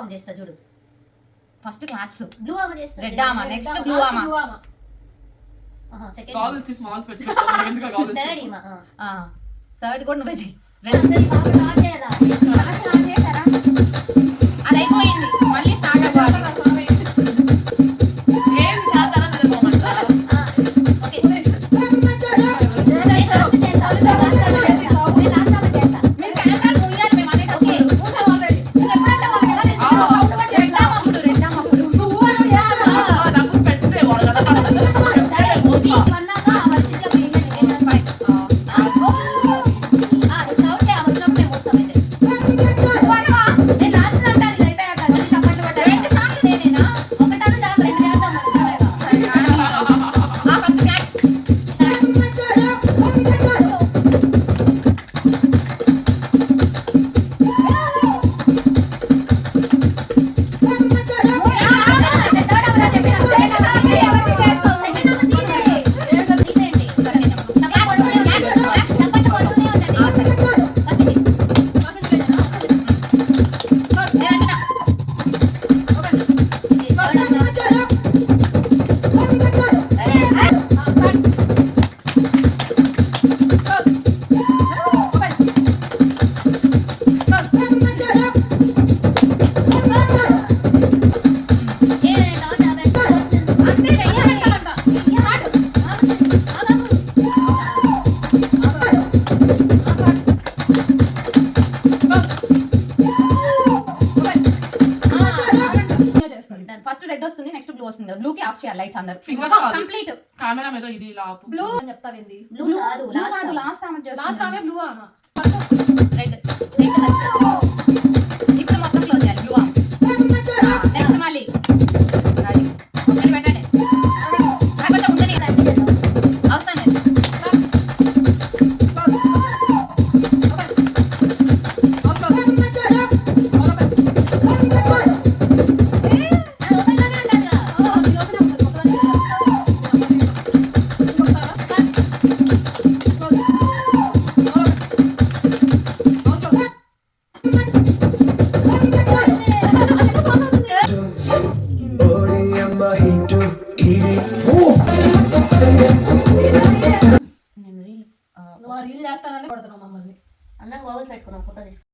ఆమె చేస్తా చూడు. ఫస్ట్ క్లాప్స్, బ్లూ ఆమె చేస్తా. రెడ్ ఆమె, నెక్స్ట్ బ్లూ ఆమె. సెకండ్ గాగల్స్ స్మాల్స్ పెట్టుకుంటాను ఎందుకు గాగల్స్. థర్డ్ ఈమె. థర్డ్ కూడా నువ్వే చెయ్యి. అందరి బాగా స్టార్ట్ చేయాలా? స్టార్ట్ చేశారా? అది అయిపోయింది, మళ్ళీ స్టార్ట్ అవ్వాలి. ఏం చేస్తారో తెలుసుకోమంటారా? ఓకే నేను లాస్ట్ చేస్తా. నేను లాస్ట్ ఆమె చేస్తా. మీరు కెమెరా మూయాలి, మేము అనేది ఓకే మూసాం ఆల్రెడీ. నువ్వు ఎప్పుడంటే వాళ్ళకి ఎలా తెలుసు? సౌండ్ కూడా రెడ్డా అప్పుడు, రెడ్డా అప్పుడు. నాకు పెడితే వాళ్ళు సరే నీకు అన్నాక ఆమె వచ్చింది వేయండి. సౌండ్ ఆమె వచ్చినప్పుడు నేను వస్తాం అయితే. నేను లాస్ట్ అంటాను ఇది అయిపోయాక మళ్ళీ చప్పట్లు కొట్టాలి. 2 సార్లు నేనేనా? ఒకటాను చాలు 2 చేద్దాం మనం. First claps. ఫస్ట్ రెడ్ వస్తుంది, నెక్స్ట్ బ్లూ వస్తుంది కదా. బ్లూ కి ఆఫ్ చేయాలి లైట్స్ అందరూ. Fingers కాదు. కంప్లీట్ కెమెరా మీద ఇది ఇలా ఆపు. బ్లూ అని చెప్తావింది. బ్లూ కాదు లాస్ట్ లాస్ట్ ఆమె లాస్ట్ ఆమె బ్లూ ఆమె. రెడ్. ఇప్పుడు మొత్తం క్లోజ్ చేయాలి. బ్లూ ఆమె. నెక్స్ట్ మళ్ళీ అది మళ్ళీ పెట్టండి. లేకపోతే ఉండని అవసరం లేదు. నువ్వు ఆ రీల్ చేస్తానని కొడుతున్నావు మమ్మల్ని. అందరం గోగుల్స్ పెట్టుకున్నాం ఫోటో తీసుకున్నాం.